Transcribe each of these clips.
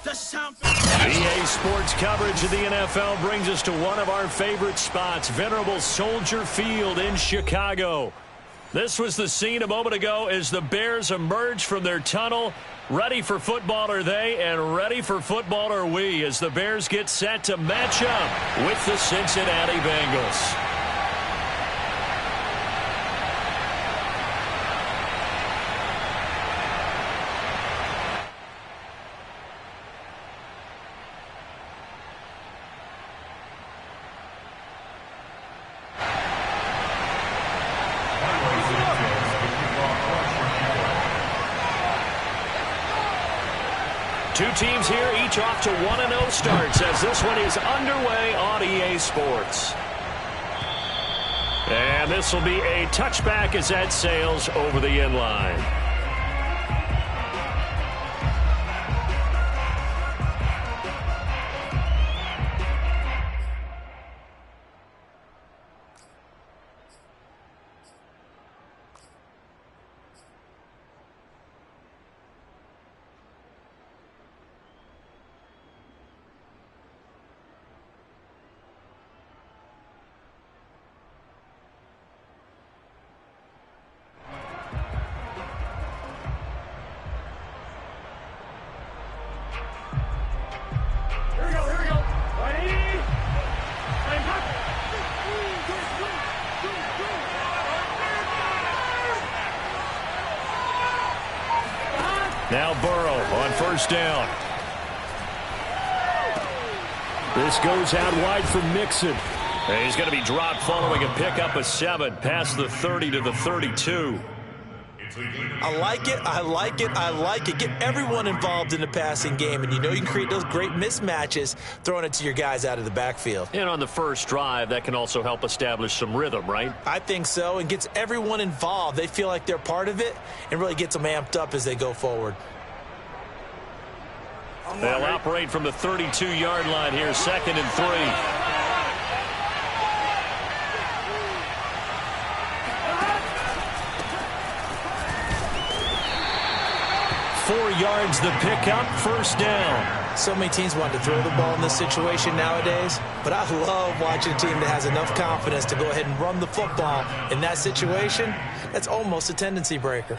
EA Sports coverage of the NFL brings us to one of our favorite spots, venerable Soldier Field in Chicago. This was the scene a moment ago as the Bears emerged from their tunnel. Ready for football are they, and ready for football are we, as the Bears get set to match up with the Cincinnati Bengals. Two teams here, each off to 1-0 starts as this one is underway on EA Sports. And this will be a touchback as that sails over the end line. Now Burrow on first down. This goes out wide for Mixon. And he's going to be dropped following a pickup of 7 past the 30 to the 32. I like it, I like it, I like it. Get everyone involved in the passing game, and you know you can create those great mismatches throwing it to your guys out of the backfield. And on the first drive, that can also help establish some rhythm, right? I think so, and gets everyone involved. They feel like they're part of it and really gets them amped up as they go forward. They'll operate from the 32-yard line here, 2nd and 3. 4 yards the pickup, first down. So many teams want to throw the ball in this situation nowadays, but I love watching a team that has enough confidence to go ahead and run the football in that situation. That's almost a tendency breaker.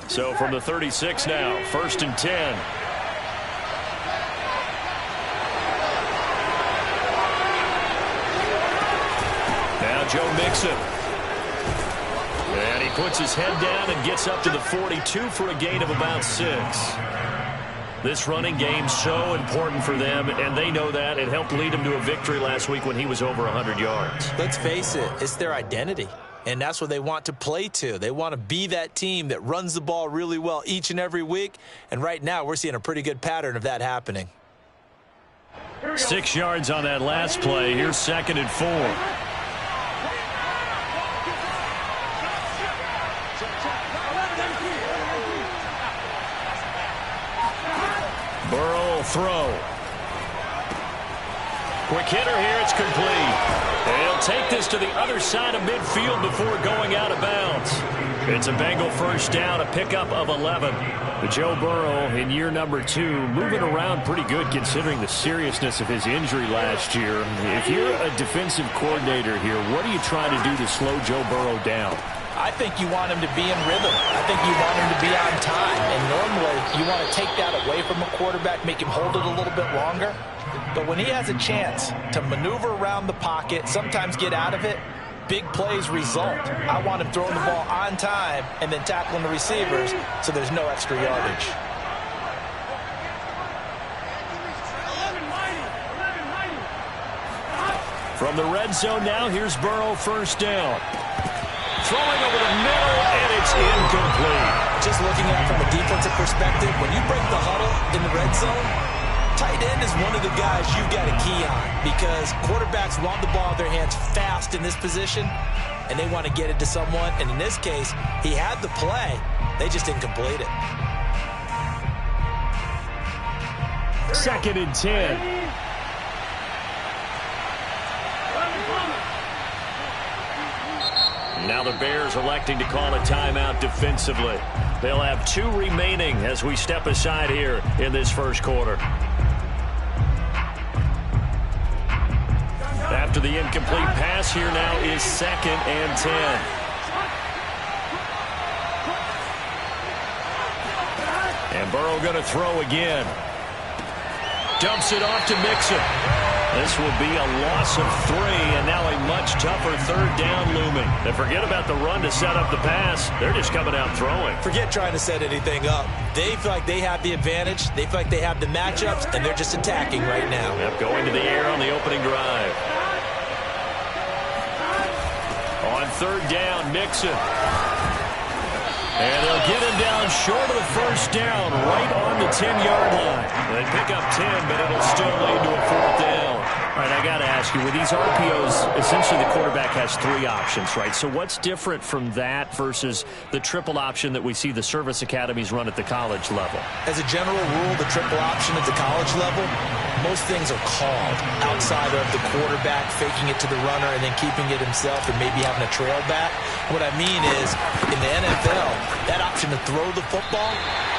So from the 36 now, 1st and 10. Now Joe Mixon. And he puts his head down and gets up to the 42 for a gain of about 6. This running game's so important for them, and they know that. It helped lead them to a victory last week when he was over 100 yards. Let's face it, it's their identity. And that's what they want to play to. They want to be that team that runs the ball really well each and every week. And right now, we're seeing a pretty good pattern of that happening. 6 yards on that last play. Here's 2nd and 4. Burrow will throw. Quick hitter here. It's complete. They'll take this to the other side of midfield before going out of bounds. It's a Bengal first down, a pickup of 11. But Joe Burrow in year number 2, moving around pretty good considering the seriousness of his injury last year. If you're a defensive coordinator here, what are you trying to do to slow Joe Burrow down? I think you want him to be in rhythm. I think you want him to be on time. And normally you want to take that away from a quarterback, make him hold it a little bit longer. But when he has a chance to maneuver around the pocket, sometimes get out of it, big plays result. I want him throwing the ball on time and then tackling the receivers so there's no extra yardage. From the red zone now, here's Burrow first down. Throwing over the middle, and it's incomplete. Just looking at it from a defensive perspective, when you break the huddle in the red zone, tight end is one of the guys you've got a key on because quarterbacks want the ball in their hands fast in this position, and they want to get it to someone. And in this case, he had the play. They just didn't complete it. 2nd and 10. Now the Bears electing to call a timeout defensively. They'll have 2 remaining as we step aside here in this first quarter. After the incomplete pass, here now is 2nd and 10. And Burrow going to throw again. Dumps it off to Mixon. This will be a loss of 3, and now a much tougher 3rd down looming. And forget about the run to set up the pass. They're just coming out throwing. Forget trying to set anything up. They feel like they have the advantage. They feel like they have the matchups, and they're just attacking right now. Yep, going to the air on the opening drive. On 3rd down, Mixon. And they'll get him down short of the 1st down, right on the 10-yard line. They pick up 10, but it'll still lead to a 4th down. All right, I got to ask you, with these RPOs, essentially the quarterback has 3 options, right? So what's different from that versus the triple option that we see the service academies run at the college level? As a general rule, the triple option at the college level, most things are called outside of the quarterback faking it to the runner and then keeping it himself and maybe having a trail back. What I mean is, in the NFL, that option to throw the football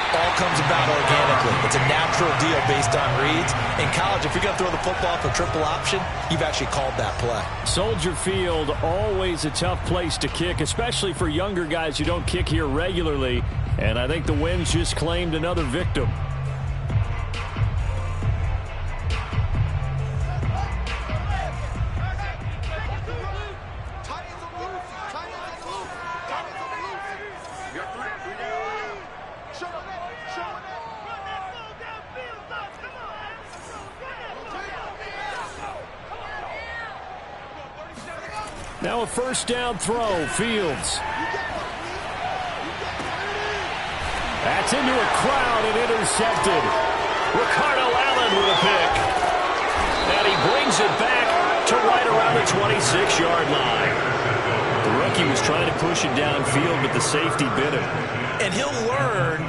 all comes about organically. It's a natural deal based on reads. In college, if you're going to throw the football for triple option, you've actually called that play. Soldier Field, always a tough place to kick, especially for younger guys who don't kick here regularly. And I think the Winds just claimed another victim. Now a 1st down throw, Fields. That's into a crowd and intercepted. Ricardo Allen with a pick. And he brings it back to right around the 26-yard line. The rookie was trying to push it downfield, but the safety bit him. And he'll learn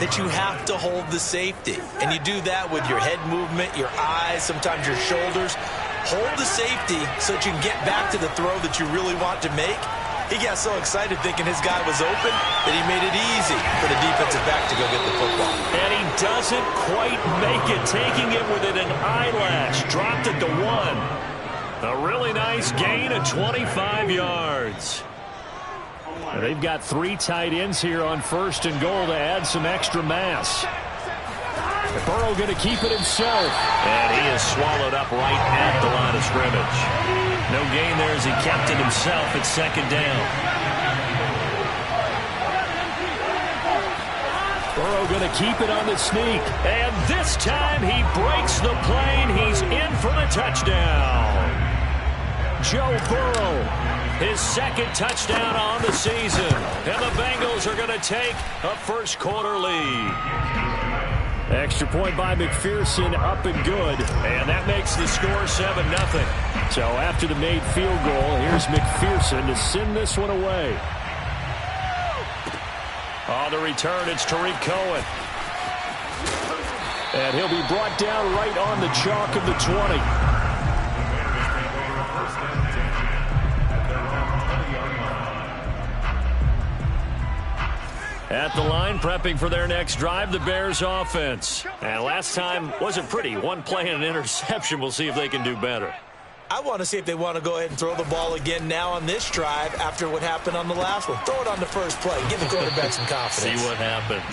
that you have to hold the safety. And you do that with your head movement, your eyes, sometimes your shoulders. Hold the safety so that you can get back to the throw that you really want to make. He got so excited thinking his guy was open that he made it easy for the defensive back to go get the football. And he doesn't quite make it, taking it within an eyelash. Dropped it to 1. A really nice gain of 25 yards. They've got 3 tight ends here on 1st and goal to add some extra mass. Burrow going to keep it himself. And he is swallowed up right at the line of scrimmage. No gain there as he kept it himself at 2nd down. Burrow going to keep it on the sneak. And this time he breaks the plane. He's in for the touchdown. Joe Burrow, his 2nd touchdown on the season. And the Bengals are going to take a 1st quarter lead. Extra point by McPherson, up and good. And that makes the score 7-0. So after the made field goal, here's McPherson to send this one away. On the return, it's Tariq Cohen. And he'll be brought down right on the chalk of the 20. At the line, prepping for their next drive, the Bears offense. And last time wasn't pretty. 1 play and an interception. We'll see if they can do better. I want to see if they want to go ahead and throw the ball again now on this drive after what happened on the last one. Throw it on the first play. Give the quarterback some confidence. See what happens.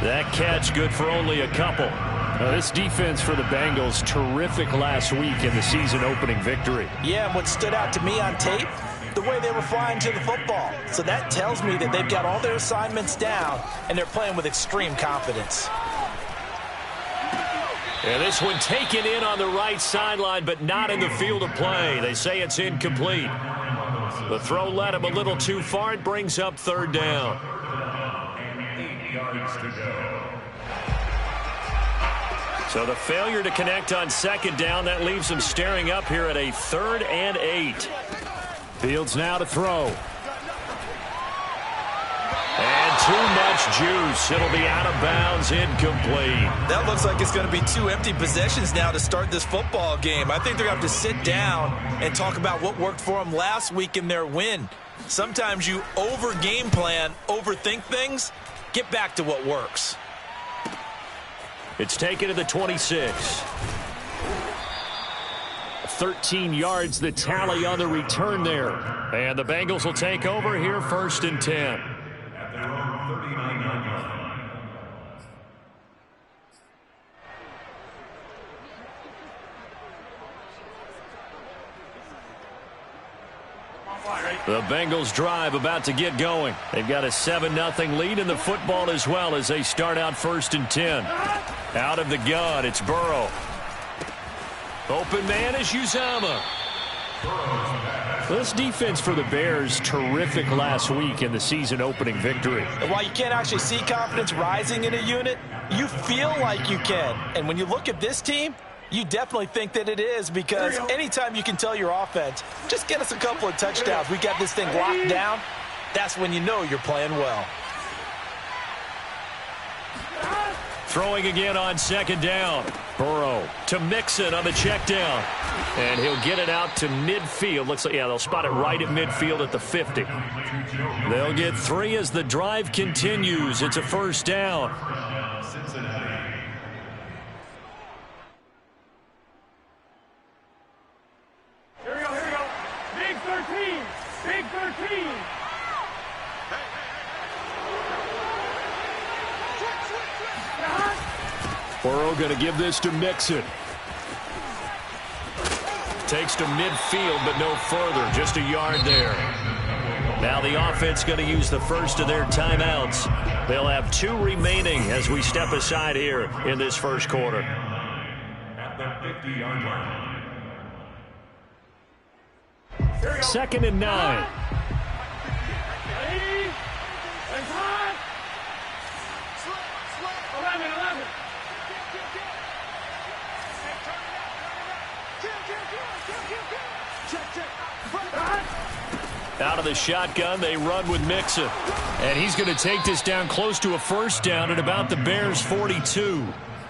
That catch good for only a couple. Now, this defense for the Bengals, terrific last week in the season-opening victory. Yeah, and what stood out to me on tape, the way they were flying to the football. So that tells me that they've got all their assignments down, and they're playing with extreme confidence. And this one taken in on the right sideline, but not in the field of play. They say it's incomplete. The throw led him a little too far. It brings up 3rd down. 8 yards to go. So the failure to connect on 2nd down, that leaves them staring up here at a 3rd and 8. Fields now to throw. And Too much juice. It'll be out of bounds, incomplete. That looks like it's going to be 2 empty possessions now to start this football game. I think they're going to have to sit down and talk about what worked for them last week in their win. Sometimes you over-game plan, overthink things. Get back to what works. It's taken to the 26. 13 yards the tally on the return there. And the Bengals will take over here, 1st and 10. At their own 39-yard line. The Bengals drive about to get going. They've got a 7-0 lead in the football as well as they start out 1st and 10. Out of the gun, it's Burrow. Open man is Uzomah. This defense for the Bears, terrific last week in the season-opening victory. And while you can't actually see confidence rising in a unit, you feel like you can. And when you look at this team, you definitely think that it is, because anytime you can tell your offense, just get us a couple of touchdowns, we got this thing locked down, that's when you know you're playing well. Throwing again on 2nd down. Burrow to Mixon on the check down. And he'll get it out to midfield. Looks like, yeah, they'll spot it right at midfield at the 50. They'll get 3 as the drive continues. It's a 1st down. Here we go. Big 13. Big 13. Burrow going to give this to Mixon. Takes to midfield, but no further. Just a yard there. Now the offense going to use the first of their timeouts. They'll have 2 remaining as we step aside here in this first quarter. At the 50-yard line. 2nd and 9. Ready? And time. 11. Out of the shotgun, they run with Mixon. And he's going to take this down close to a 1st down at about the Bears' 42.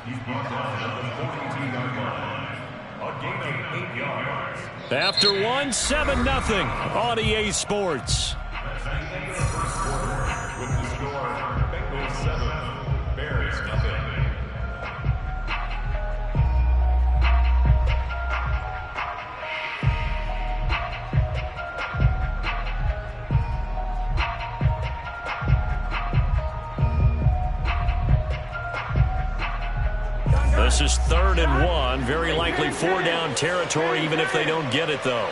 He's brought down at the 42-yard line. A gain of 8 yards. After 7-0 on EA Sports. That's the end of the first quarter with the score Bengals 7, Bears 0. This is 3rd and 1. Very likely 4-down territory, even if they don't get it, though.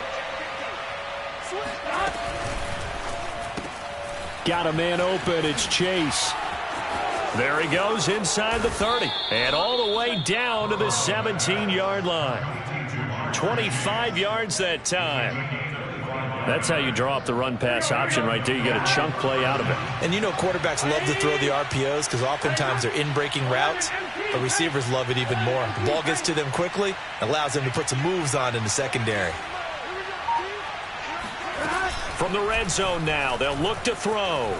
Got a man open. It's Chase. There he goes inside the 30. And all the way down to the 17-yard line. 25 yards that time. That's how you draw up the run-pass option right there. You get a chunk play out of it. And you know quarterbacks love to throw the RPOs because oftentimes they're in-breaking routes, but receivers love it even more. The ball gets to them quickly, allows them to put some moves on in the secondary. From the red zone now, they'll look to throw.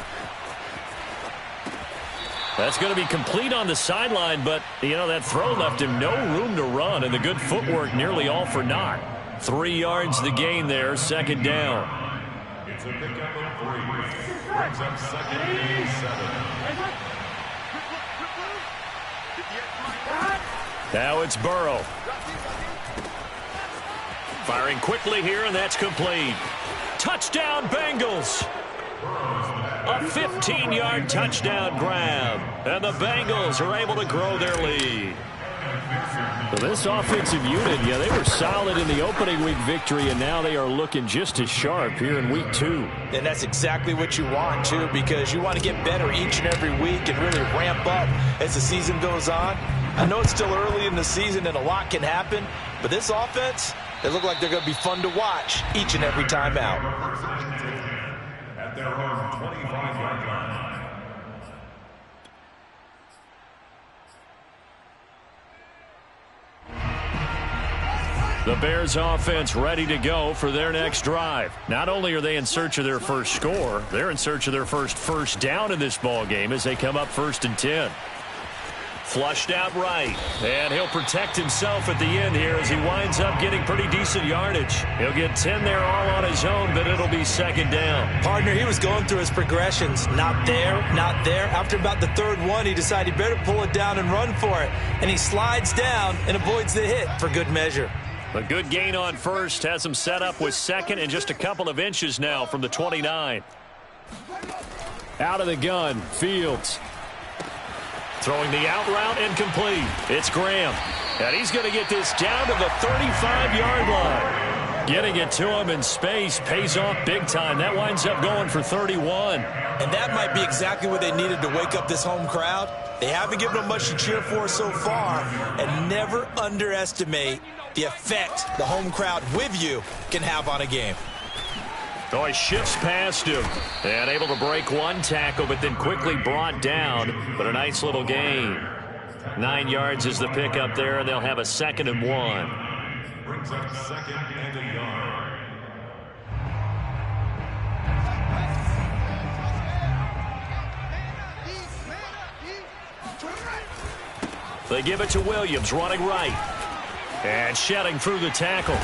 That's going to be complete on the sideline, but, you know, that throw left him no room to run, and the good footwork nearly all for naught. 3 yards the gain there, 2nd down. It's a pickup of 3. Brings up 2nd and 7. Now it's Burrow. Firing quickly here, and that's complete. Touchdown, Bengals. A 15-yard touchdown grab. And the Bengals are able to grow their lead. So this offensive unit, yeah, they were solid in the opening week victory, and now they are looking just as sharp here in week 2. And that's exactly what you want, too, because you want to get better each and every week and really ramp up as the season goes on. I know it's still early in the season and a lot can happen, but this offense, they look like they're going to be fun to watch each and every time out. At their own 25-yard line. The Bears offense ready to go for their next drive. Not only are they in search of their first score, they're in search of their first down in this ball game as they come up 1st and 10. Flushed out right, and he'll protect himself at the end here as he winds up getting pretty decent yardage. He'll get 10 there all on his own, but it'll be 2nd down. Partner, he was going through his progressions. Not there, not there. After about the 3rd one, he decided he better pull it down and run for it. And he slides down and avoids the hit for good measure. A good gain on 1st has him set up with 2nd and just a couple of inches now from the 29. Out of the gun, Fields. Throwing the out route incomplete. It's Graham. And he's going to get this down to the 35-yard line. Getting it to him in space pays off big time. That winds up going for 31. And that might be exactly what they needed to wake up this home crowd. They haven't given them much to cheer for so far. And never underestimate the effect the home crowd with you can have on a game. So he shifts past him and able to break one tackle, but then quickly brought down. But a nice little gain. 9 yards is the pickup there, and they'll have a 2nd and 1. Brings up 2nd and a yard. They give it to Williams, running right. And shedding through the tackle.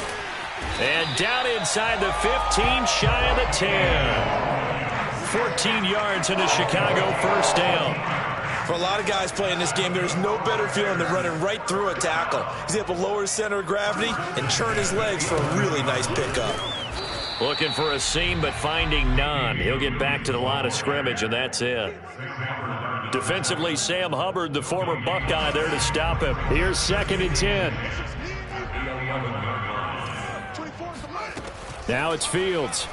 And down inside the 15, shy of the 10. 14 yards in a Chicago 1st down. For a lot of guys playing this game, there's no better feeling than running right through a tackle. He's able to lower his center of gravity and churn his legs for a really nice pickup. Looking for a seam, but finding none. He'll get back to the line of scrimmage, and that's it. Defensively, Sam Hubbard, the former Buckeye, there to stop him. Here's 2nd and 10. Now it's Fields.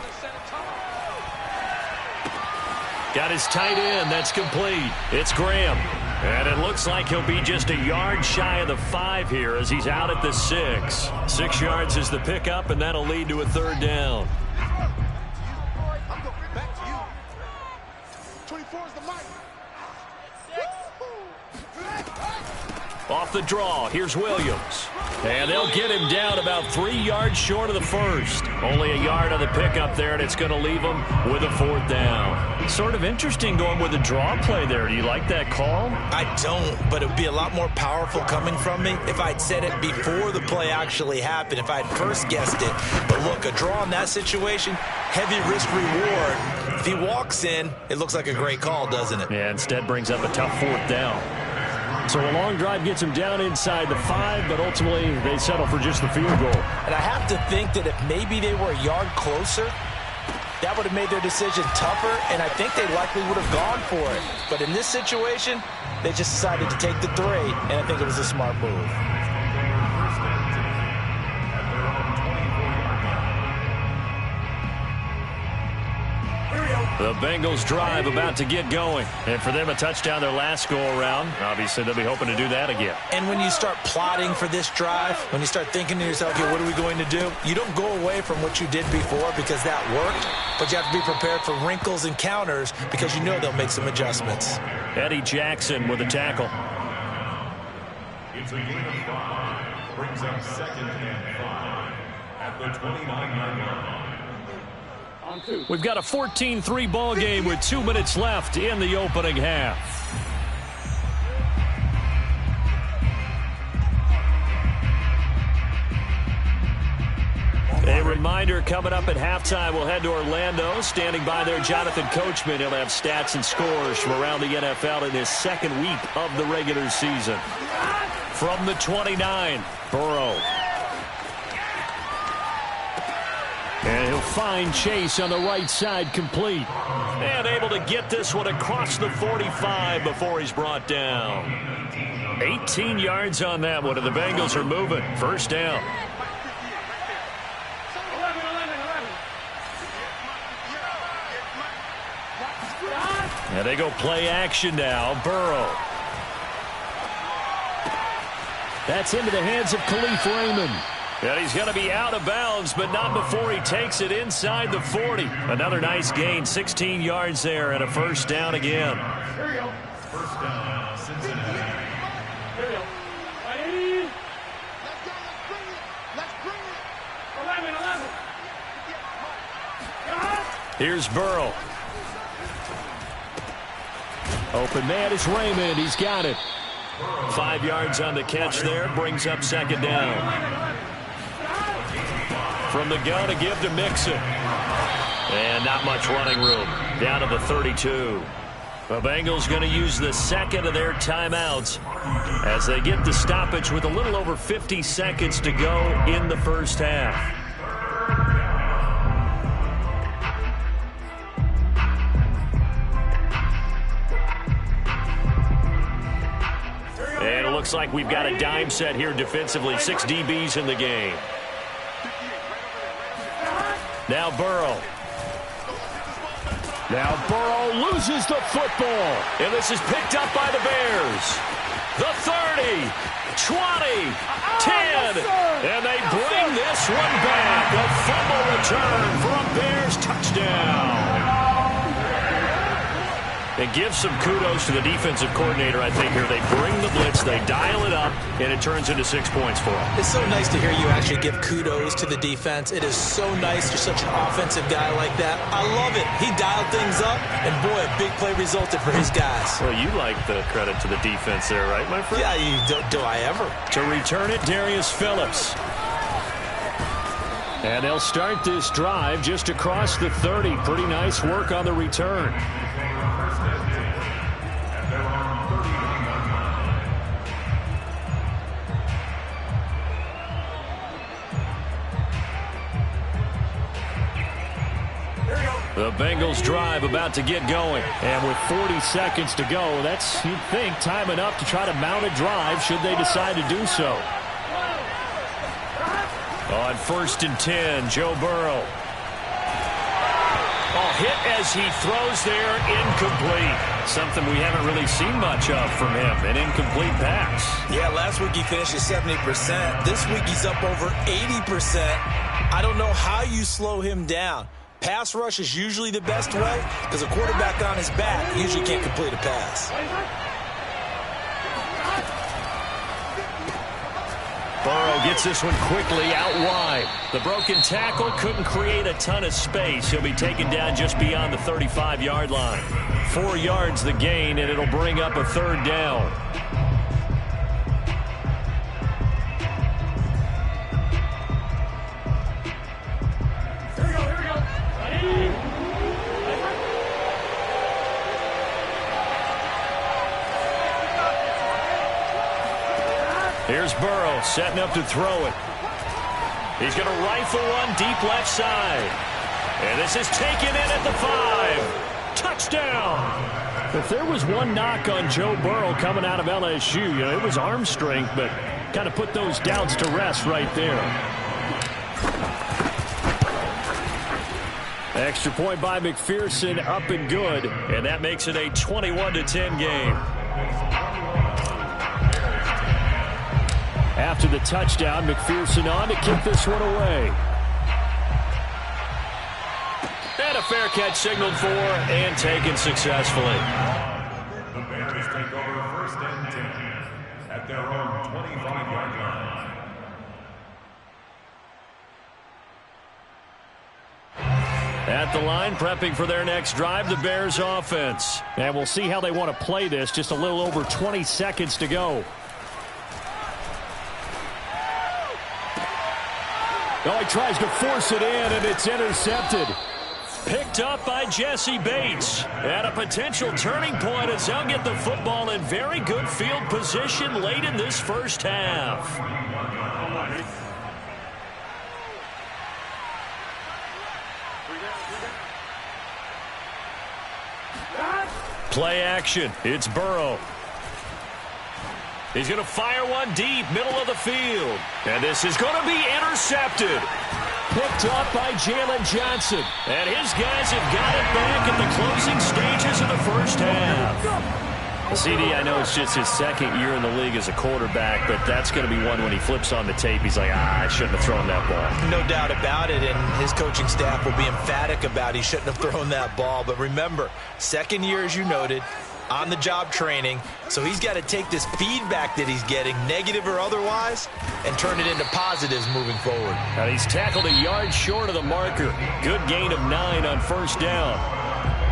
Got his tight end. That's complete. It's Graham. And it looks like he'll be just a yard shy of the 5 here as he's out at the 6. 6 yards is the pickup, and that'll lead to a 3rd down. Off the draw, here's Williams. And they'll get him down about 3 yards short of the 1st. Only a yard on the pickup there, and it's going to leave him with a 4th down. Sort of interesting going with a draw play there. Do you like that call? I don't, but it would be a lot more powerful coming from me if I'd said it before the play actually happened, if I'd first guessed it. But look, a draw in that situation, heavy risk reward. If he walks in, it looks like a great call, doesn't it? Yeah, instead brings up a tough 4th down. So a long drive gets him down inside the 5, but ultimately they settle for just the field goal. And I have to think that if maybe they were a yard closer, that would have made their decision tougher, and I think they likely would have gone for it. But in this situation, they just decided to take the 3, and I think it was a smart move. The Bengals drive about to get going. And for them, a touchdown their last go-around. Obviously, they'll be hoping to do that again. And when you start plotting for this drive, when you start thinking to yourself, okay, what are we going to do? You don't go away from what you did before because that worked, but you have to be prepared for wrinkles and counters because you know they'll make some adjustments. Eddie Jackson with a tackle. It's a gain of 5. Brings up 2nd and 5 at the 29-yard line. We've got a 14-3 ball game with 2 minutes left in the opening half. A reminder, coming up at halftime, we'll head to Orlando. Standing by there, Jonathan Coachman. He'll have stats and scores from around the NFL in his 2nd week of the regular season. From the 29, Burrow. And he'll find Chase on the right side, complete. And able to get this one across the 45 before he's brought down. 18 yards on that one, and the Bengals are moving. 1st down. And they go play action now. Burrow. That's into the hands of Khalif Raymond. And he's going to be out of bounds, but not before he takes it inside the 40. Another nice gain, 16 yards there, and a 1st down again. Here we go. 1st down, Cincinnati. Here we go. Ready? Let's go. Let's bring it. Let's bring it. Here's Burrow. Open man is Raymond. He's got it. 5 yards on the catch there. Brings up second down. From the gun, a give to Mixon. And not much running room. Down to the 32. The Bengals going to use the second of their timeouts as they get the stoppage with a little over 50 seconds to go in the first half. And it looks like we've got a dime set here defensively. 6 DBs in the game. Now Burrow. Now Burrow loses the football. And this is picked up by the Bears. The 30, 20, 10. And they bring this one back. A fumble return for a Bears touchdown. And give some kudos to the defensive coordinator, I think, here. They bring the blitz, they dial it up, and it turns into 6 points for them. It's so nice to hear you actually give kudos to the defense. It is so nice. You're such an offensive guy like that. I love it. He dialed things up, and boy, a big play resulted for his guys. Well, you like the credit to the defense there, right, my friend? Yeah, do I ever. To return it, Darius Phillips. And they'll start this drive just across the 30. Pretty nice work on the return. The Bengals drive about to get going. And with 40 seconds to go, that's, you'd think, time enough to try to mount a drive should they decide to do so. On 1st and 10, Joe Burrow. Oh, hit as he throws there, incomplete. Something we haven't really seen much of from him, an incomplete pass. Yeah, last week he finished at 70%. This week he's up over 80%. I don't know how you slow him down. Pass rush is usually the best way because a quarterback on his back usually can't complete a pass. Burrow gets this one quickly out wide. The broken tackle couldn't create a ton of space. He'll be taken down just beyond the 35-yard line. 4 yards the gain, and it'll bring up a 3rd down. Here's Burrow setting up to throw it. He's going to rifle one deep left side. And this is taken in at the 5. Touchdown. If there was one knock on Joe Burrow coming out of LSU, it was arm strength, but kind of put those doubts to rest right there. Extra point by McPherson, up and good. And that makes it a 21-10 game. After the touchdown, McPherson on to kick this one away. And a fair catch signaled for and taken successfully. The Bears take over 1st and 10 at their own 25-yard line. At the line, prepping for their next drive, the Bears offense. And we'll see how they want to play this. Just a little over 20 seconds to go. Oh, he tries to force it in, and it's intercepted. Picked up by Jesse Bates. At a potential turning point as they'll get the football in very good field position late in this first half. Play action. It's Burrow. He's going to fire one deep, middle of the field. And this is going to be intercepted. Picked up by Jalen Johnson. And his guys have got it back in the closing stages of the first half. CD, I know it's just his 2nd year in the league as a quarterback, but that's going to be one when he flips on the tape. He's like, I shouldn't have thrown that ball. No doubt about it, and his coaching staff will be emphatic about he shouldn't have thrown that ball. But remember, 2nd year, as you noted, on-the-job training. So he's got to take this feedback that he's getting, negative or otherwise, and turn it into positives moving forward. And he's tackled a yard short of the marker. Good gain of 9 on first down.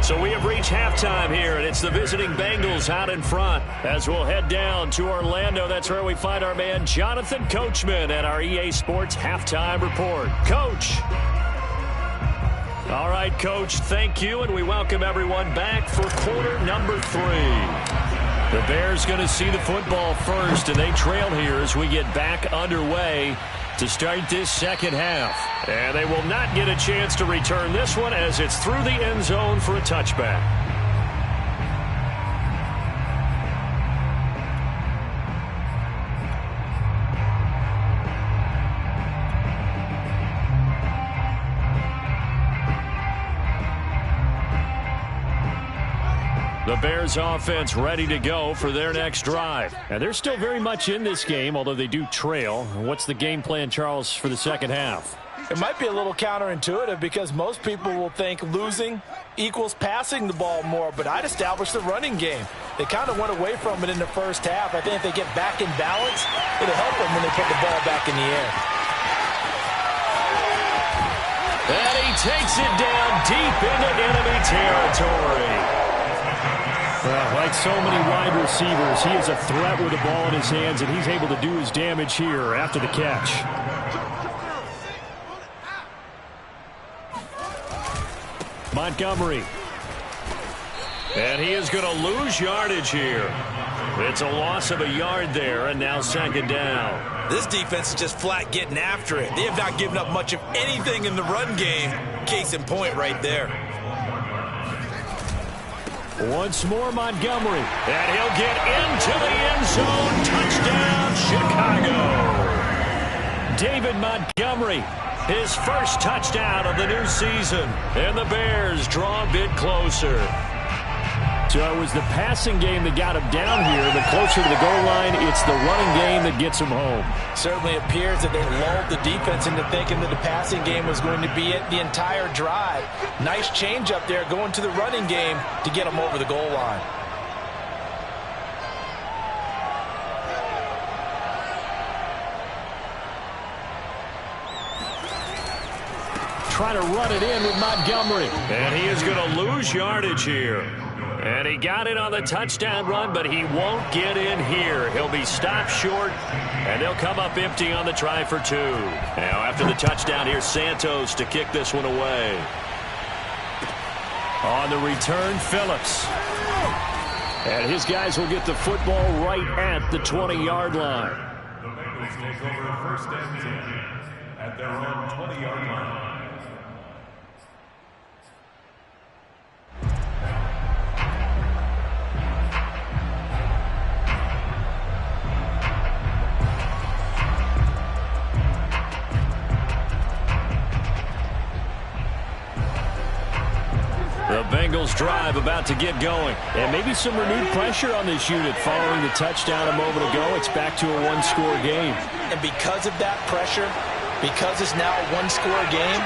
So we have reached halftime here, and it's the visiting Bengals out in front. As we'll head down to Orlando, that's where we find our man Jonathan Coachman at our EA Sports Halftime Report. Coach. All right, Coach, thank you, and we welcome everyone back for quarter number 3. The Bears going to see the football first, and they trail here as we get back underway to start this second half. And they will not get a chance to return this one as it's through the end zone for a touchback. The Bears offense ready to go for their next drive. And they're still very much in this game, although they do trail. What's the game plan, Charles, for the second half? It might be a little counterintuitive because most people will think losing equals passing the ball more, but I'd establish the running game. They kind of went away from it in the first half. I think if they get back in balance, it'll help them when they put the ball back in the air. And he takes it down deep into enemy territory. Like so many wide receivers, he is a threat with the ball in his hands, and he's able to do his damage here after the catch. Montgomery. And he is going to lose yardage here. It's a loss of a yard there, and now second down. This defense is just flat getting after it. They have not given up much of anything in the run game. Case in point right there. Once more, Montgomery. And he'll get into the end zone. Touchdown, Chicago. David Montgomery, his first touchdown of the new season. And the Bears draw a bit closer. So it was the passing game that got him down here. The closer to the goal line, it's the running game that gets him home. Certainly appears that they lulled the defense into thinking that the passing game was going to be it the entire drive. Nice change up there going to the running game to get him over the goal line. Try to run it in with Montgomery. And he is going to lose yardage here. And he got it on the touchdown run, but he won't get in here. He'll be stopped short, and they'll come up empty on the try for 2. Now, after the touchdown, here's Santos to kick this one away. On the return, Phillips. And his guys will get the football right at the 20-yard line. The Bengals take over first and 10 at their own 20-yard line. The Bengals drive about to get going. And maybe some renewed pressure on this unit following the touchdown a moment ago. It's back to a one-score game. And because of that pressure, because it's now a one-score game,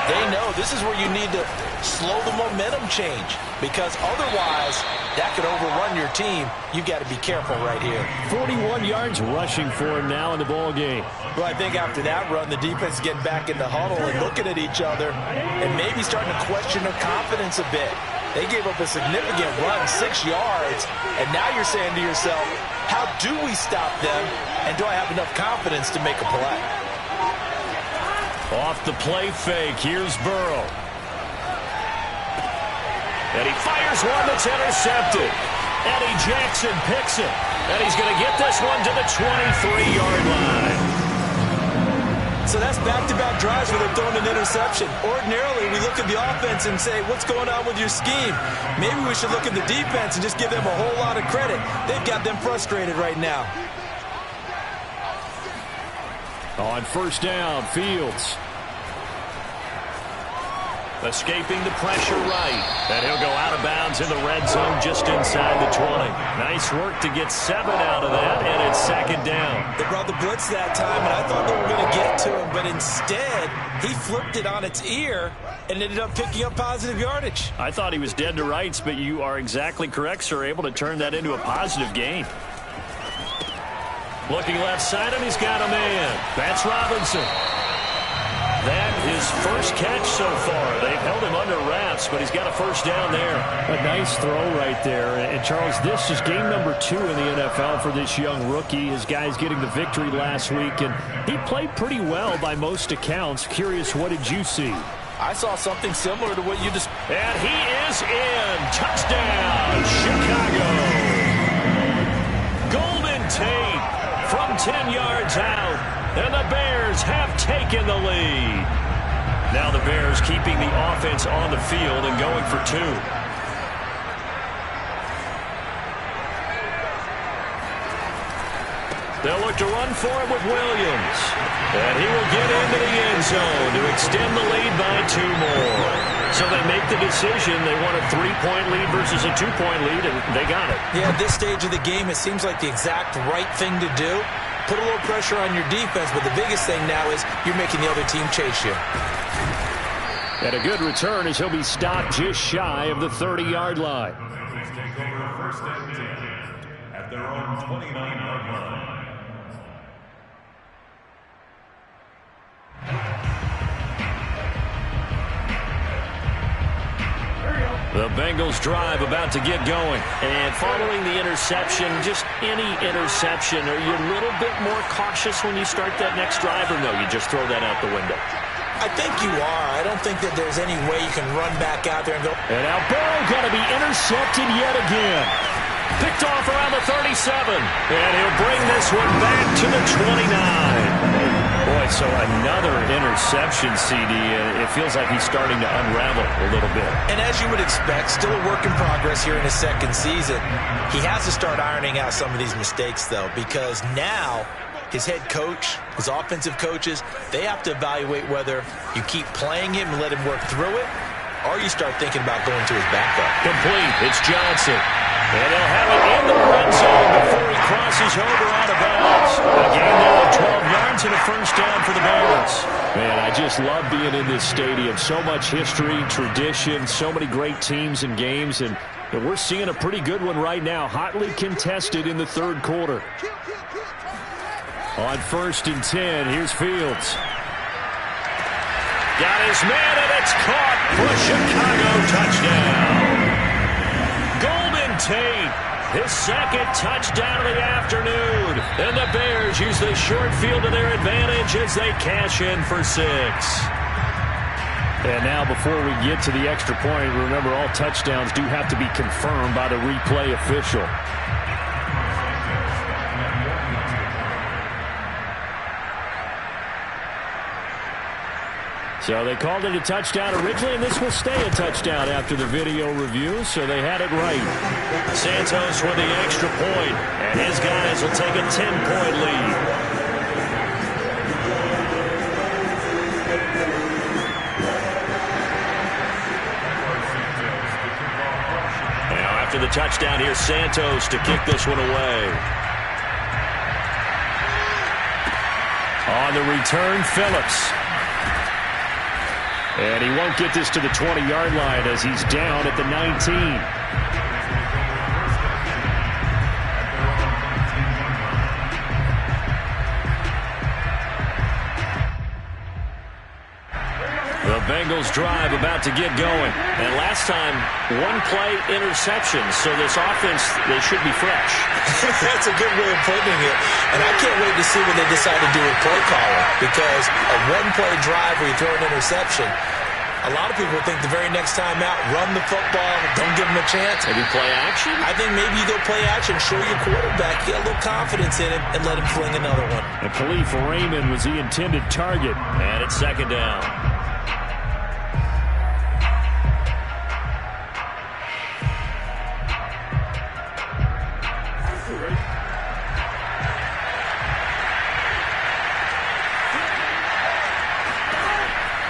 they know this is where you need to slow the momentum change. Because otherwise, that could overrun your team. You've got to be careful right here. 41 yards rushing for him now in the ball game. Well, I think after that run, the defense is getting back in the huddle and looking at each other and maybe starting to question their confidence a bit. They gave up a significant run, 6 yards, and now you're saying to yourself, how do we stop them, and do I have enough confidence to make a play? Off the play fake, here's Burrow. And he fires one that's intercepted. Eddie Jackson picks it. And he's going to get this one to the 23-yard line. So that's back-to-back drives where they're throwing an interception. Ordinarily, we look at the offense and say, what's going on with your scheme? Maybe we should look at the defense and just give them a whole lot of credit. They've got them frustrated right now. On first down, Fields. Escaping the pressure right. And he'll go out of bounds in the red zone just inside the 20. Nice work to get 7 out of that, and it's second down. They brought the blitz that time, and I thought they were going to get to him, but instead he flipped it on its ear and ended up picking up positive yardage. I thought he was dead to rights, but you are exactly correct, sir. Able to turn that into a positive gain. Looking left side, and he's got a man. That's Robinson. That his first catch so far. They've held him under wraps, but he's got a first down there. A nice throw right there. And, Charles, this is game number 2 in the NFL for this young rookie. His guys getting the victory last week, and he played pretty well by most accounts. Curious, what did you see? I saw something similar to what you just... And he is in. Touchdown, Chicago. Golden Tate from 10 yards out. And the Bears have taken the lead. Now the Bears keeping the offense on the field and going for 2. They'll look to run for it with Williams. And he will get into the end zone to extend the lead by 2 more. So they make the decision. They want a 3-point lead versus a 2-point lead, and they got it. Yeah, at this stage of the game, it seems like the exact right thing to do. Put a little pressure on your defense, but the biggest thing now is you're making the other team chase you. And a good return as he'll be stopped just shy of the 30-yard line. Please take over first and 10 at their own 29-yard line. The Bengals drive about to get going. And following the interception, just any interception, are you a little bit more cautious when you start that next drive, or no, you just throw that out the window? I think you are. I don't think that there's any way you can run back out there and go. And now Burrow going to be intercepted yet again. Picked off around the 37. And he'll bring this one back to the 29. Boy, so another interception, CD. It feels like he's starting to unravel a little bit. And as you would expect, still a work in progress here in his second season. He has to start ironing out some of these mistakes, though, because now his head coach, his offensive coaches, they have to evaluate whether you keep playing him and let him work through it, or you start thinking about going to his backup. Complete. It's Johnson. And they'll have it in the red zone before he crosses over out of bounds. A gain now of 12 yards and a first down for the Bears. Man, I just love being in this stadium. So much history, tradition, so many great teams and games, and we're seeing a pretty good one right now, hotly contested in the third quarter. On 1st and 10, here's Fields. Got his man, and it's caught for a Chicago touchdown. Golden Tate, his second touchdown of the afternoon. And the Bears use the short field to their advantage as they cash in for 6. And now before we get to the extra point, remember all touchdowns do have to be confirmed by the replay official. So they called it a touchdown originally, and this will stay a touchdown after the video review, so they had it right. Santos with the extra point, and his guys will take a 10-point lead. Now after the touchdown, here's Santos to kick this one away. On the return, Phillips. And he won't get this to the 20-yard line as he's down at the 19. The Bengals drive about to get going. And last time, 1-play interception. So this offense, they should be fresh. That's a good way of putting it. And I can't wait to see what they decide to do with play calling. Because a 1-play drive where you throw an interception, a lot of people think the very next time out, run the football, don't give them a chance. Maybe play action? I think maybe you go play action, show your quarterback, get a little confidence in him, and let him fling another one. And Khalif Raymond was the intended target. And it's second down.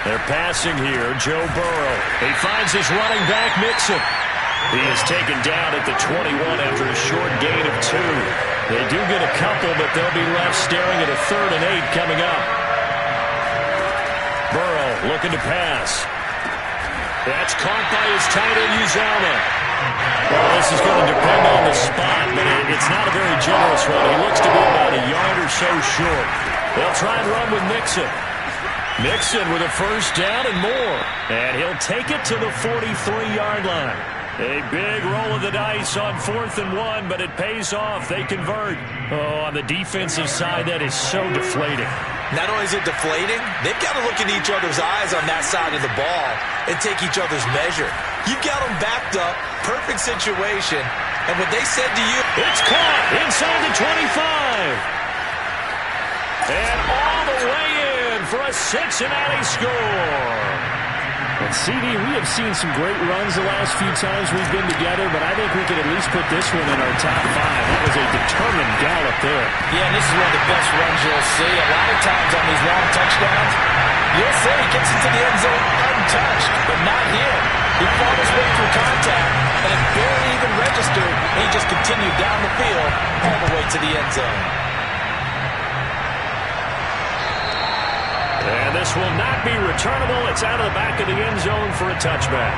They're passing here. Joe Burrow. He finds his running back, Mixon. He is taken down at the 21 after a short gain of 2. They do get a couple, but they'll be left staring at a 3rd and 8 coming up. Burrow looking to pass. That's caught by his tight end, Uzomah. Well, this is going to depend on the spot, but it's not a very generous one. He looks to be about a yard or so short. They'll try and run with Mixon. Mixon with a first down and more. And he'll take it to the 43-yard line. A big roll of the dice on 4th and 1, but it pays off. They convert. Oh, on the defensive side, that is so deflating. Not only is it deflating, they've got to look in each other's eyes on that side of the ball and take each other's measure. You've got them backed up, perfect situation, and what they said to you... It's caught inside the 25. And all the way in for a Cincinnati score. And CD, we have seen some great runs the last few times we've been together, but I think we could at least put this one in our top 5. That was a determined gallop there. Yeah, and this is one of the best runs you'll see. A lot of times on these long touchdowns, you'll see he gets into the end zone untouched, but not here. He fought his way through contact, and it barely even registered, and he just continued down the field all the way to the end zone. And this will not be returnable. It's out of the back of the end zone for a touchback.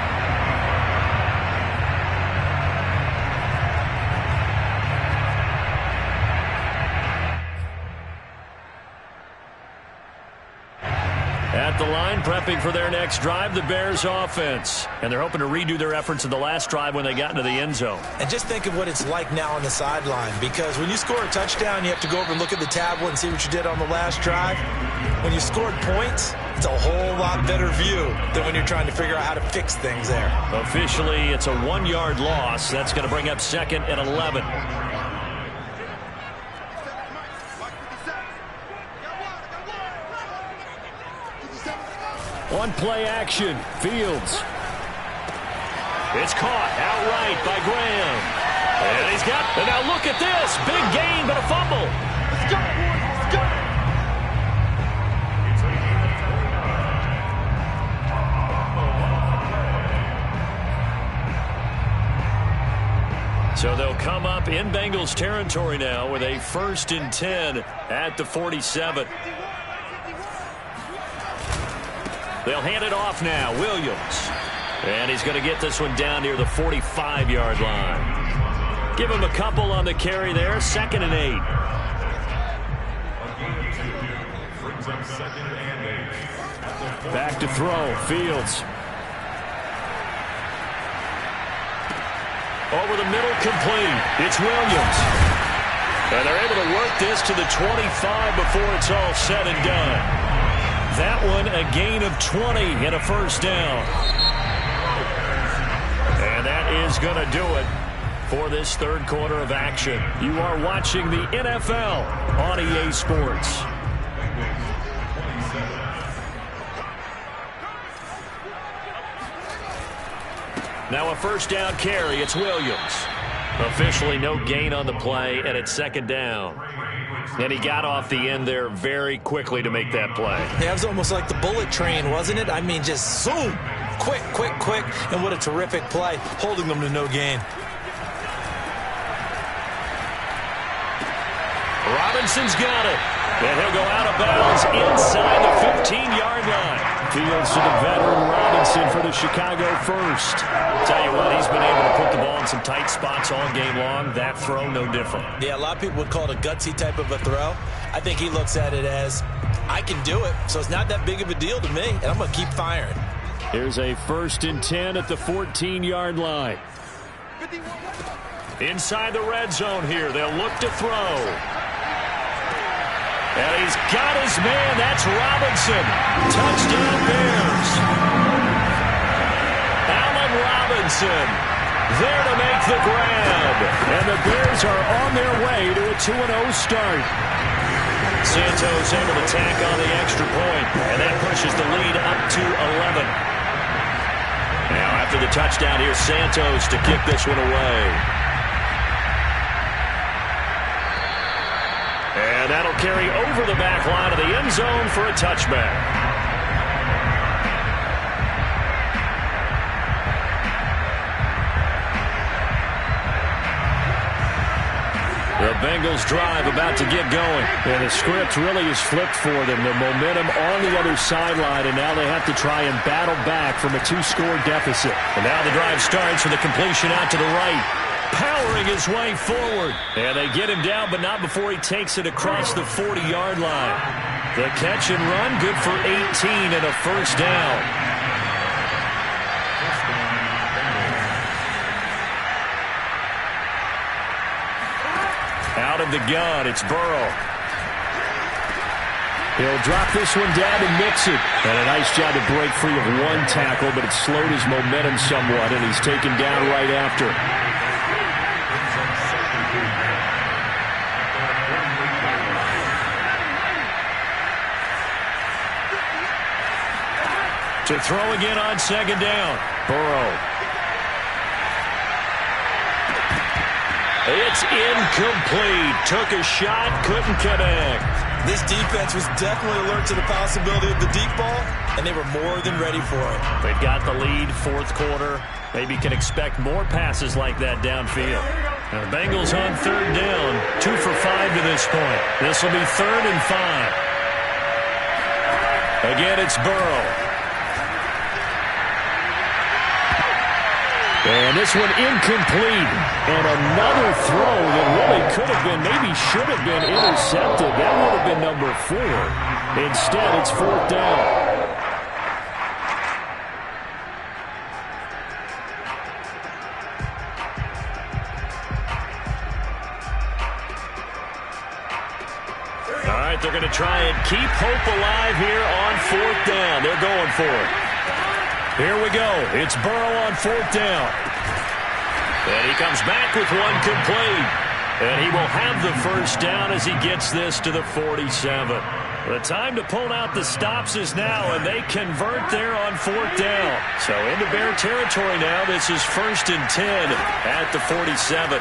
At the line, prepping for their next drive, the Bears offense. And they're hoping to redo their efforts in the last drive when they got into the end zone. And just think of what it's like now on the sideline, because when you score a touchdown, you have to go over and look at the tablet and see what you did on the last drive. When you scored points, it's a whole lot better view than when you're trying to figure out how to fix things there. Officially, it's a 1-yard loss. That's going to bring up 2nd and 11. One play action. Fields. It's caught outright by Graham. And he's got, and now look at this. Big gain, but a fumble. Let's go, boys. Let's go. So they'll come up in Bengals territory now with a 1st and 10 at the 47. They'll hand it off now. Williams. And he's going to get this one down near the 45-yard line. Give him a couple on the carry there. 2nd and 8. Back to throw. Fields. Over the middle, complete. It's Williams. And they're able to work this to the 25 before it's all said and done. That one, a gain of 20 and a first down. And that is going to do it for this 3rd quarter of action. You are watching the NFL on EA Sports. Now a first down carry. It's Williams. Officially no gain on the play, and it's 2nd down. And he got off the end there very quickly to make that play. Yeah, it was almost like the bullet train, wasn't it? I mean, just zoom. Quick, quick, quick. And what a terrific play, holding them to no gain. Robinson's got it. And he'll go out of bounds inside the 15-yard line. Fields to the veteran Robinson for the Chicago first. Tell you what, he's been able to put the ball in some tight spots all game long. That throw, no different. Yeah, a lot of people would call it a gutsy type of a throw. I think he looks at it as, I can do it, so it's not that big of a deal to me, and I'm going to keep firing. Here's a 1st and 10 at the 14-yard line. Inside the red zone here, they'll look to throw. And he's got his man. That's Robinson. Touchdown Bears. Allen Robinson there to make the grab. And the Bears are on their way to a 2-0 start. Santos able to tack on the extra point, and that pushes the lead up to 11. Now after the touchdown, here's Santos to kick this one away. And that'll carry over the back line of the end zone for a touchback. The Bengals drive about to get going. And the script really is flipped for them. The momentum on the other sideline, and now they have to try and battle back from a 2-score deficit. And now the drive starts with a completion out to the right. Powering his way forward. And they get him down, but not before he takes it across the 40-yard line. The catch and run, good for 18 and a first down. Out of the gun, it's Burrow. He'll drop this one down and mix it. And a nice job to break free of one tackle, but it slowed his momentum somewhat, and he's taken down right after. To throw again on second down. Burrow. It's incomplete. Took a shot, couldn't connect. This defense was definitely alert to the possibility of the deep ball, and they were more than ready for it. They've got the lead, fourth quarter. Maybe can expect more passes like that downfield. Now the Bengals on third down, 2 for 5 to this point. This will be 3rd and 5. Again, it's Burrow. And this one incomplete. And another throw that really could have been, maybe should have been intercepted. That would have been number 4. Instead, it's 4th down. All right, they're going to try and keep hope alive here on 4th down. They're going for it. Here we go. It's Burrow on 4th down. And he comes back with one complete. And he will have the first down as he gets this to the 47. The time to pull out the stops is now, and they convert there on 4th down. So into Bear territory now. This is 1st and 10 at the 47.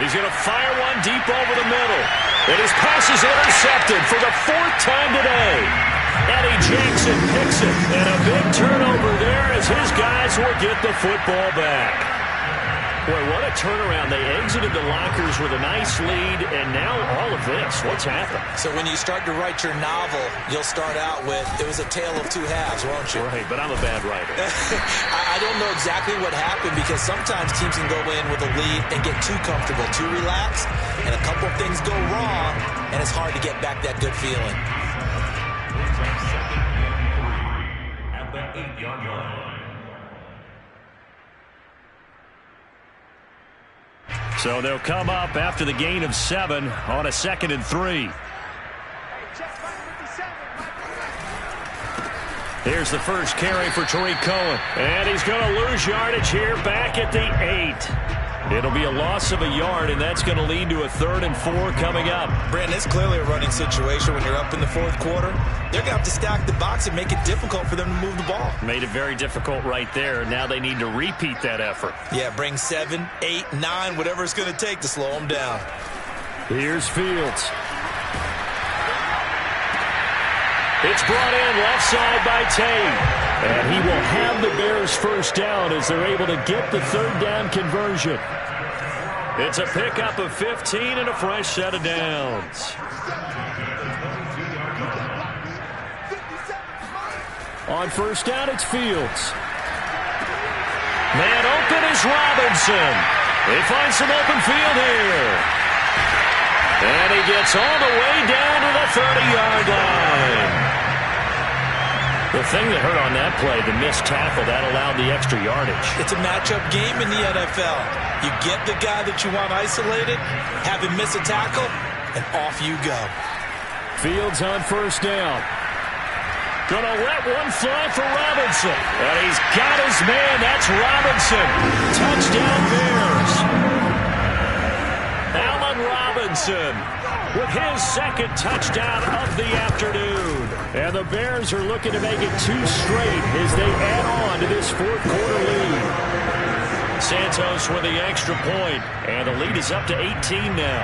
He's going to fire one deep over the middle. And his pass is intercepted for the 4th time today. Eddie Jackson picks it, and a big turnover there as his guys will get the football back. Boy, what a turnaround. They exited the lockers with a nice lead, and now all of this. What's happened? So when you start to write your novel, you'll start out with, it was a tale of 2 halves, won't you? Right, but I'm a bad writer. I don't know exactly what happened, because sometimes teams can go in with a lead and get too comfortable, too relaxed, and a couple of things go wrong, and it's hard to get back that good feeling. At the 8-yard line. So they'll come up after the gain of 7 on a 2nd and 3. Here's the first carry for Tariq Cohen. And he's going to lose yardage here back at the 8. It'll be a loss of a yard, and that's going to lead to a 3rd and 4 coming up. Brandon, it's clearly a running situation when you're up in the 4th quarter. They're going to have to stack the box and make it difficult for them to move the ball. Made it very difficult right there. Now they need to repeat that effort. Yeah, bring 7, 8, 9, whatever it's going to take to slow them down. Here's Fields. It's brought in left side by Tate. And he will have the Bears first down as they're able to get the 3rd down conversion. It's a pickup of 15 and a fresh set of downs. On first down, it's Fields. Man open is Robinson. They find some open field here. And he gets all the way down to the 30-yard line. The thing that hurt on that play, the missed tackle, that allowed the extra yardage. It's a matchup game in the NFL. You get the guy that you want isolated, have him miss a tackle, and off you go. Fields on first down. Gonna let one fly for Robinson. And he's got his man. That's Robinson. Touchdown Bears. Allen Robinson with his 2nd touchdown of the afternoon. And the Bears are looking to make it 2 straight as they add on to this 4th quarter lead. Santos with the extra point, and the lead is up to 18 now.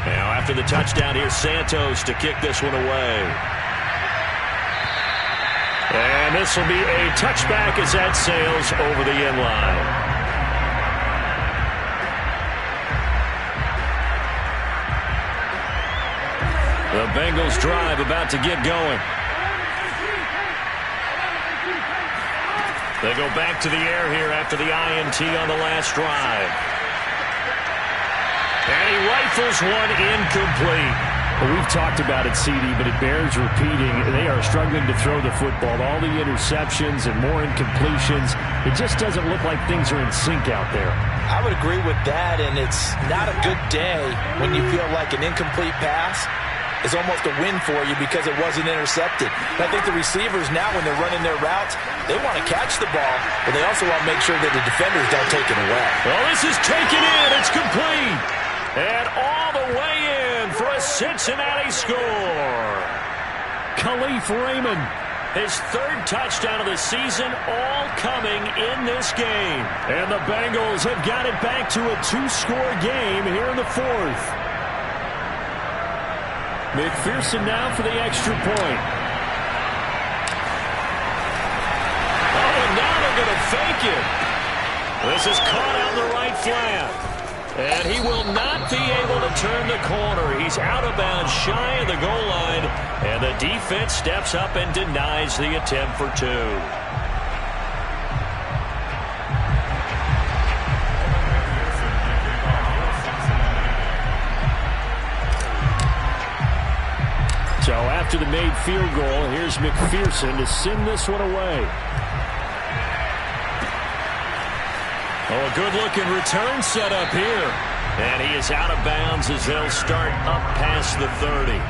Now after the touchdown, here's Santos to kick this one away. And this will be a touchback as that sails over the end line. The Bengals drive about to get going. They go back to the air here after the INT on the last drive. And he rifles one incomplete. Well, we've talked about it, CD, but it bears repeating. They are struggling to throw the football. All the interceptions and more incompletions. It just doesn't look like things are in sync out there. I would agree with that, and it's not a good day when you feel like an incomplete pass is almost a win for you because it wasn't intercepted. And I think the receivers now, when they're running their routes, they want to catch the ball, but they also want to make sure that the defenders don't take it away. Well, this is taken in. It's complete. And all the way in for a Cincinnati score. Khalif Raymond. His third touchdown of the season, all coming in this game. And the Bengals have got it back to a 2-score game here in the fourth. McPherson now for the extra point. Oh, and now they're going to fake it. This is caught on the right flat. And he will not be able to turn the corner. He's out of bounds, shy of the goal line. And the defense steps up and denies the attempt for 2. So after the made field goal, here's McPherson to send this one away. Oh, a good-looking return set up here. And he is out of bounds as they'll start up past the 30.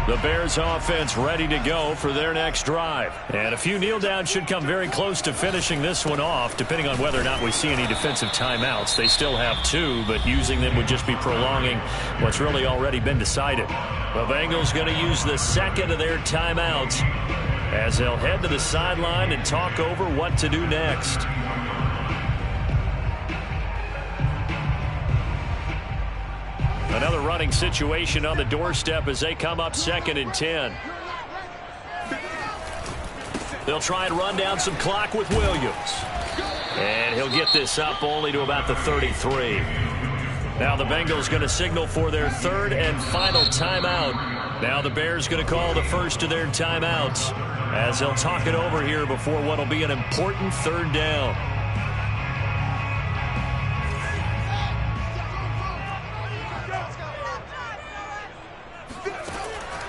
The Bears offense ready to go for their next drive. And a few kneel downs should come very close to finishing this one off, depending on whether or not we see any defensive timeouts. They still have 2, but using them would just be prolonging what's really already been decided. The Bengals going to use the second of their timeouts as they'll head to the sideline and talk over what to do next. Another running situation on the doorstep as they come up 2nd and 10. They'll try and run down some clock with Williams. And he'll get this up only to about the 33. Now the Bengals going to signal for their 3rd and final timeout. Now the Bears going to call the first of their timeouts as they'll talk it over here before what will be an important 3rd down.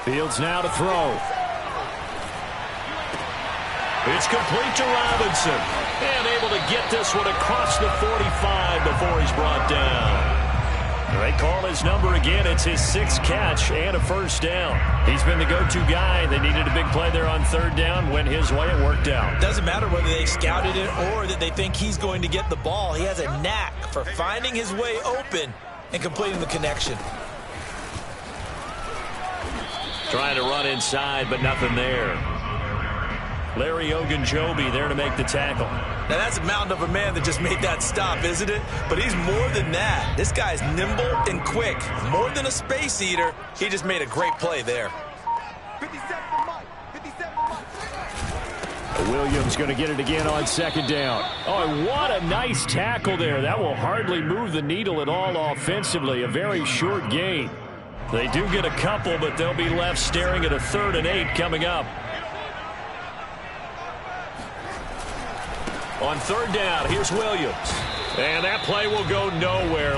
Fields now to throw. It's complete to Robinson. And able to get this one across the 45 before he's brought down. They call his number again. It's his 6th catch and a first down. He's been the go-to guy. They needed a big play there on 3rd down. Went his way. It worked out. Doesn't matter whether they scouted it or that they think he's going to get the ball. He has a knack for finding his way open and completing the connection. Trying to run inside, but nothing there. Larry Ogunjobi there to make the tackle. Now that's a mountain of a man that just made that stop, isn't it? But he's more than that. This guy's nimble and quick. More than a space eater. He just made a great play there. Williams going to get it again on 2nd down. Oh, what a nice tackle there. That will hardly move the needle at all offensively. A very short gain. They do get a couple, but they'll be left staring at a 3rd and 8 coming up. On 3rd down, here's Williams. And that play will go nowhere.